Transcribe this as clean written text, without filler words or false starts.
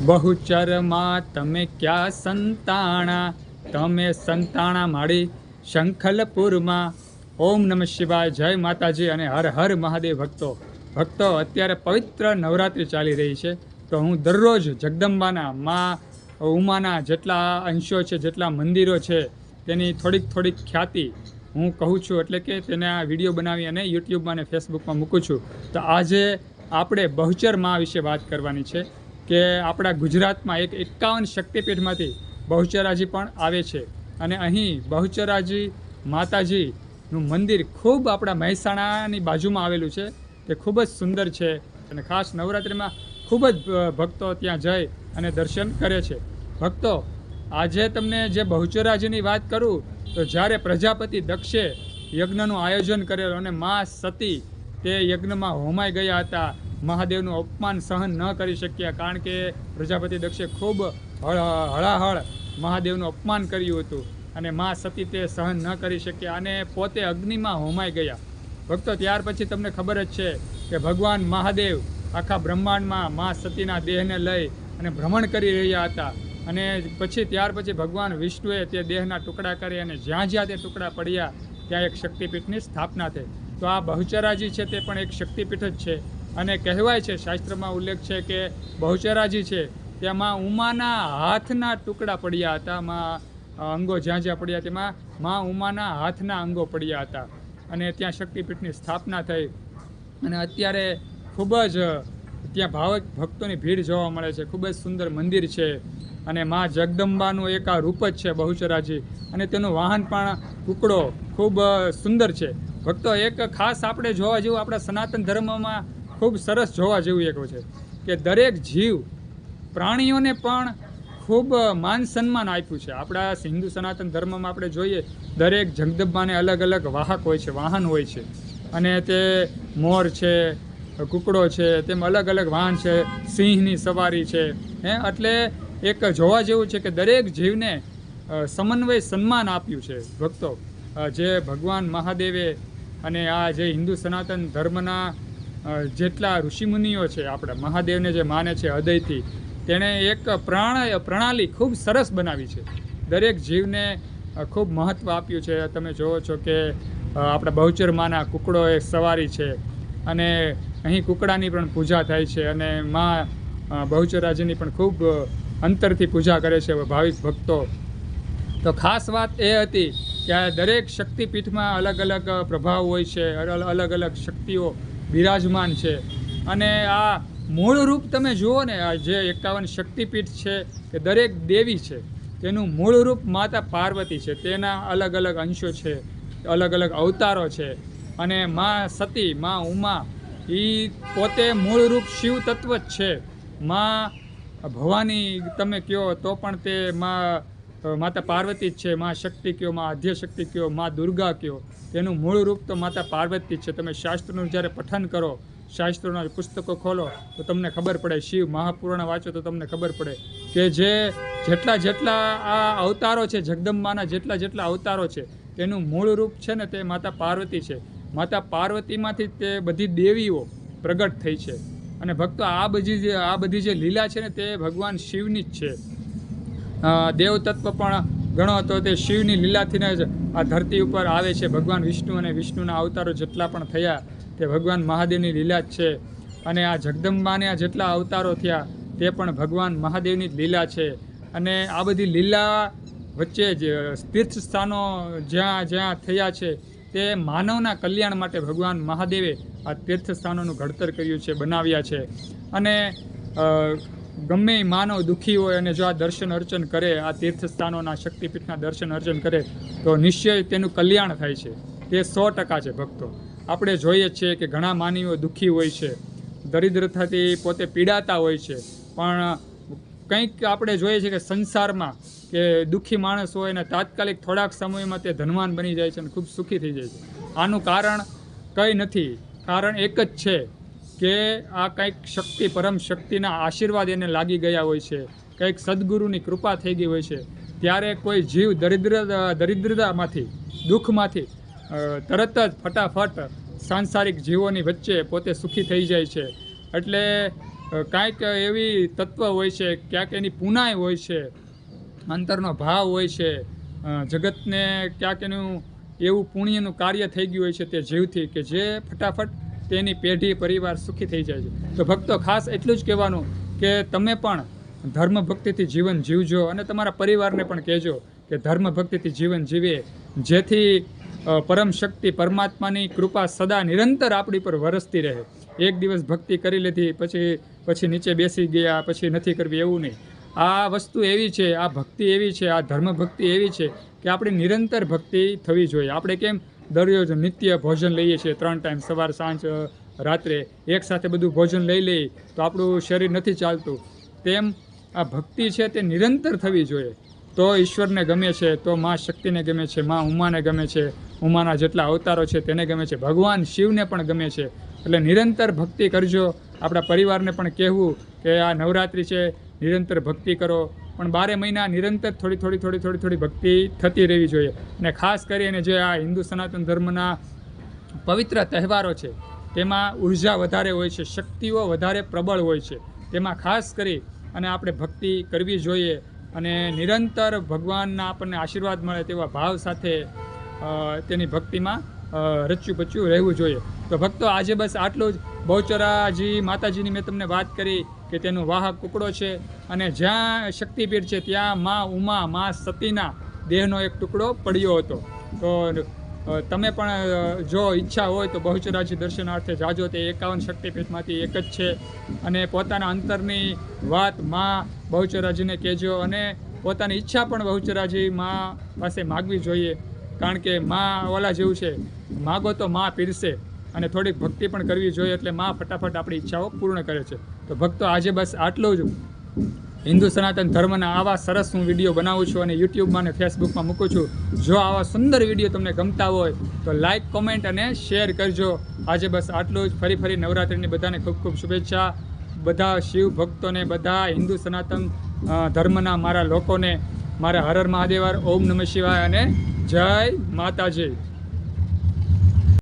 બહુચરમાં તમે ક્યાં સંતાણા, તમે સંતાણા માડી શંખલપુરમાં. ઓમ નમઃ શિવાય, જય માતાજી અને હર હર મહાદેવ. ભક્તો અત્યારે પવિત્ર નવરાત્રિ ચાલી રહી છે, તો હું દરરોજ જગદંબાના મા ઉમાના જેટલા અંશો છે, જેટલા મંદિરો છે, તેની થોડીક ખ્યાતિ હું કહું છું, એટલે કે તેના વિડીયો બનાવી અને યુટ્યુબમાં અને ફેસબુકમાં મૂકું છું. તો આજે આપણે બહુચર મા વિશે વાત કરવાની છે કે આપણા ગુજરાતમાં 51 શક્તિપીઠમાંથી બહુચરાજી પણ આવે છે. અને અહીં બહુચરાજી માતાજીનું મંદિર ખૂબ આપણા મહેસાણાની બાજુમાં આવેલું છે. તે ખૂબ જ સુંદર છે અને ખાસ નવરાત્રિમાં ખૂબ જ ભક્તો ત્યાં જઈ અને દર્શન કરે છે. ભક્તો, આજે તમને જે બહુચરાજીની વાત કરું તો જ્યારે પ્રજાપતિ દક્ષે યજ્ઞનું આયોજન કરેલું અને મા સતી તે યજ્ઞમાં હોમાઈ ગયા હતા. મહાદેવનું અપમાન સહન ન કરી શક્યા, કારણ કે પ્રજાપતિ દક્ષે ખૂબ હળાહળ મહાદેવનું અપમાન કર્યું હતું અને મા સતી તે સહન ન કરી શક્યા અને પોતે અગ્નિમાં હોમાઈ ગયા. ભક્તો, ત્યાર પછી તમને ખબર જ છે કે ભગવાન મહાદેવ આખા બ્રહ્માંડમાં મા સતીના દેહને લઈ અને ભ્રમણ કરી રહ્યા હતા. અને ત્યાર પછી ભગવાન વિષ્ણુએ તે દેહના ટુકડા કરી અને જ્યાં જ્યાં તે ટુકડા પડ્યા ત્યાં એક શક્તિપીઠની સ્થાપના થઈ. તો આ બહુચરાજી છે તે પણ એક શક્તિપીઠ જ છે. અને કહેવાય છે, શાસ્ત્રમાં ઉલ્લેખ છે કે બહુચરાજી છે ત્યાં મા ઉમાના હાથના ટુકડા પડ્યા હતા. મા અંગો જ્યાં જ્યાં પડ્યા તેમાં મા ઉમાના હાથના અંગો પડ્યા હતા અને ત્યાં શક્તિપીઠની સ્થાપના થઈ. અને અત્યારે ખૂબ જ ત્યાં ભાવક ભક્તોની ભીડ જોવા મળે છે. ખૂબ જ સુંદર મંદિર છે અને મા જગદંબાનું એક આ રૂપ જ છે બહુચરાજી, અને તેનું વાહન પણ કુકડો ખૂબ સુંદર છે. ભક્તો, એક ખાસ આપણે જોવા જેવું આપણા સનાતન ધર્મમાં ખૂબ સરસ જોવા જેવું એક છે કે દરેક જીવ પ્રાણીઓને પણ ખૂબ માન સન્માન આપ્યું છે. આપણા હિન્દુ સનાતન ધર્મમાં આપણે જોઈએ, દરેક જગદંબાને અલગ અલગ વાહક હોય છે, વાહન હોય છે. અને તે મોર છે, કુકડો છે, તેમ અલગ અલગ વાહન છે, સિંહની સવારી છે. એટલે એક જોવા જેવું છે કે દરેક જીવને સમન્વય સન્માન આપ્યું છે. ભક્તો, જે ભગવાન મહાદેવે અને આ જે હિન્દુ સનાતન ધર્મના જેટલા ઋષિમુનિઓ છે, આપણા મહાદેવને જે માને છે હૃદયથી, તેણે એક પ્રણાલી ખૂબ સરસ બનાવી છે. દરેક જીવને ખૂબ મહત્ત્વ આપ્યું છે. તમે જોવો છો કે આપણા બહુચર માના કુકડો એક સવારી છે અને અહીં કુકડાની પણ પૂજા થાય છે અને મા બહુચરાજીની પણ ખૂબ અંતરથી પૂજા કરે છે ભાવિક ભક્તો. તો ખાસ વાત એ હતી કે આ દરેક શક્તિપીઠમાં અલગ અલગ પ્રભાવ હોય છે, અલગ અલગ શક્તિઓ બિરાજમાન છે. અને આ મૂળ રૂપ તમે જુઓ ને, આ જે 51 શક્તિપીઠ છે કે દરેક દેવી છે તેનું મૂળ રૂપ માતા પાર્વતી છે. તેના અલગ અલગ અંશો છે, અલગ અલગ અવતારો છે. અને મા સતી, મા ઉમા, એ પોતે મૂળ રૂપ શિવ તત્વ જ છે. મા ભવાની તમે કહો તો પણ તે માતા પાર્વતી જ છે. મા શક્તિ કહો, મા આદ્યશક્તિ કહો, મા દુર્ગા કહો, તેનું મૂળ રૂપ તો માતા પાર્વતી જ છે. તમે શાસ્ત્રનું જ્યારે પઠન કરો, શાસ્ત્રોના પુસ્તકો ખોલો તો તમને ખબર પડે, શિવ મહાપુરાણ વાંચો તો તમને ખબર પડે કે જેટલા આ અવતારો છે, જગદંબાના જેટલા અવતારો છે, તેનું મૂળ રૂપ છે ને તે માતા પાર્વતી છે. માતા પાર્વતીમાંથી તે બધી દેવીઓ પ્રગટ થઈ છે. અને ભક્તો, આ બધી જે લીલા છે ને તે ભગવાન શિવની જ છે. દેવ તત્વ પણ ઘણો હતો તે શિવની લીલાથી જ આ ધરતી ઉપર આવે છે. ભગવાન વિષ્ણુ અને વિષ્ણુના અવતારો જેટલા પણ થયા તે ભગવાન મહાદેવની લીલા જ છે. અને આ જગદંબાને જેટલા અવતારો થયા તે પણ ભગવાન મહાદેવની જ લીલા છે. અને આ બધી લીલા વચ્ચે જ તીર્થ સ્થાનો જ્યાં થયા છે તે માનવના કલ્યાણ માટે ભગવાન મહાદેવે આ તીર્થ સ્થાનોનું ઘડતર કર્યું છે, બનાવ્યા છે. અને ગમે માનવ દુઃખી હોય અને જો આ દર્શન અર્ચન કરે, આ તીર્થ સ્થાનોના શક્તિપીઠના દર્શન અર્ચન કરે તો નિશ્ચય તેનું કલ્યાણ થાય છે. તે 100% છે. ભક્તો, આપણે જોઈએ છીએ કે ઘણા માનવીઓ દુઃખી હોય છે, દરિદ્રતાથી પોતે પીડાતા હોય છે, પણ કંઈક આપણે જોઈએ છીએ કે સંસારમાં કે દુઃખી માણસ હોય ને તાત્કાલિક થોડાક સમયમાં તે ધનવાન બની જાય છે અને ખૂબ સુખી થઈ જાય છે. આનું કારણ કંઈ નથી, કારણ એક જ છે કે આ કંઈક શક્તિ, પરમ શક્તિના આશીર્વાદ એને લાગી ગયા હોય છે, કંઈક સદગુરુની કૃપા થઈ ગઈ હોય છે. ત્યારે કોઈ જીવ દરિદ્રતામાંથી, દુઃખમાંથી તરત જ ફટાફટ સાંસારિક જીવોની વચ્ચે પોતે સુખી થઈ જાય છે. એટલે કાંઈક એવી તત્વ હોય છે, ક્યાંક એની પુનાઈ હોય છે, અંતરનો ભાવ હોય છે, જગતને ક્યાંક એનું એવું પુણ્યનું કાર્ય થઈ ગયું હોય છે તે જીવથી કે જે ફટાફટ તેની પેઢી પરિવાર સુખી થઈ જાય છે. તો ભક્તો ખાસ એટલું જ કહેવાનું કે તમે પણ ધર્મ ભક્તિથી જીવન જીવજો અને તમારા પરિવારને પણ કહેજો કે ધર્મ ભક્તિથી જીવન જીવે, જેથી પરમ શક્તિ પરમાત્માની કૃપા સદા નિરંતર આપણી પર વરસતી રહે. એક દિવસ ભક્તિ કરી લીધી પછી નીચે બેસી ગયા પછી નથી કરવી એવું નહીં. આ વસ્તુ એવી છે, આ ભક્તિ એવી છે, આ ધર્મ ભક્તિ એવી છે કે આપણી નિરંતર ભક્તિ થવી જોઈએ. આપણે કેમ દરરોજ નિત્ય ભોજન લઈએ છીએ 3 ટાઈમ, સવાર સાંજ રાત્રે એકસાથે બધું ભોજન લઈ લઈએ તો આપણું શરીર નથી ચાલતું, તેમ આ ભક્તિ છે તે નિરંતર થવી જોઈએ. તો ઈશ્વરને ગમે છે, તો મા શક્તિને ગમે છે, મા ઉમાને ગમે છે, ઉમાના જેટલા અવતારો છે તેને ગમે છે, ભગવાન શિવને પણ ગમે છે. એટલે નિરંતર ભક્તિ કરજો. આપણા પરિવારને પણ કહેવું કે આ નવરાત્રિ છે, નિરંતર ભક્તિ કરો, પણ 12 મહિના નિરંતર થોડી ભક્તિ થતી રહેવી જોઈએ. અને ખાસ કરીને જે આ હિન્દુ સનાતન ધર્મના પવિત્ર તહેવારો છે તેમાં ઉર્જા વધારે હોય છે, શક્તિઓ વધારે પ્રબળ હોય છે, તેમાં ખાસ કરી અને આપણે ભક્તિ કરવી જોઈએ અને નિરંતર ભગવાનના આપણને આશીર્વાદ મળે તેવા ભાવ સાથે તેની ભક્તિમાં રચ્યું પચ્યું રહેવું જોઈએ. તો ભક્તો આજે બસ આટલું જ. બહુચરાજી માતાજીની મેં તમને વાત કરી કે તેનું વાહક ટુકડો છે અને જ્યાં શક્તિપીઠ છે ત્યાં મા ઉમા મા સતીના દેહનો એક ટુકડો પડ્યો હતો. તો તમે પણ જો ઈચ્છા હોય તો બહુચરાજી દર્શનાર્થે જાજો. તે 51 શક્તિપીઠમાંથી એક જ છે અને પોતાના અંતરની વાત મા બહુચરાજીને કહેજો અને પોતાની ઈચ્છા પણ બહુચરાજી મા પાસે માગવી જોઈએ, કારણ કે મા ઓલા જેવું છે, માગો તો મા પીરસે. અને થોડીક ભક્તિ પણ કરવી જોઈએ એટલે મા ફટાફટ આપણી ઈચ્છાઓ પૂર્ણ કરે છે. તો ભક્તો આજે બસ આટલું જ. હિન્દુ સનાતન ધર્મના આવા સરસ હું વિડીયો બનાવું છું અને યુટ્યુબમાં અને ફેસબુકમાં મૂકું છું. જો આવા સુંદર વિડીયો તમને ગમતા હોય તો લાઇક, કોમેન્ટ અને શેર કરજો. આજે બસ આટલું જ. ફરી નવરાત્રિની બધાને ખૂબ ખૂબ શુભેચ્છા. બધા શિવ ભક્તોને, બધા હિન્દુ સનાતન ધર્મના મારા લોકોને મારા હર હર મહાદેવ, ઓમ નમઃ શિવાય અને જય માતાજી.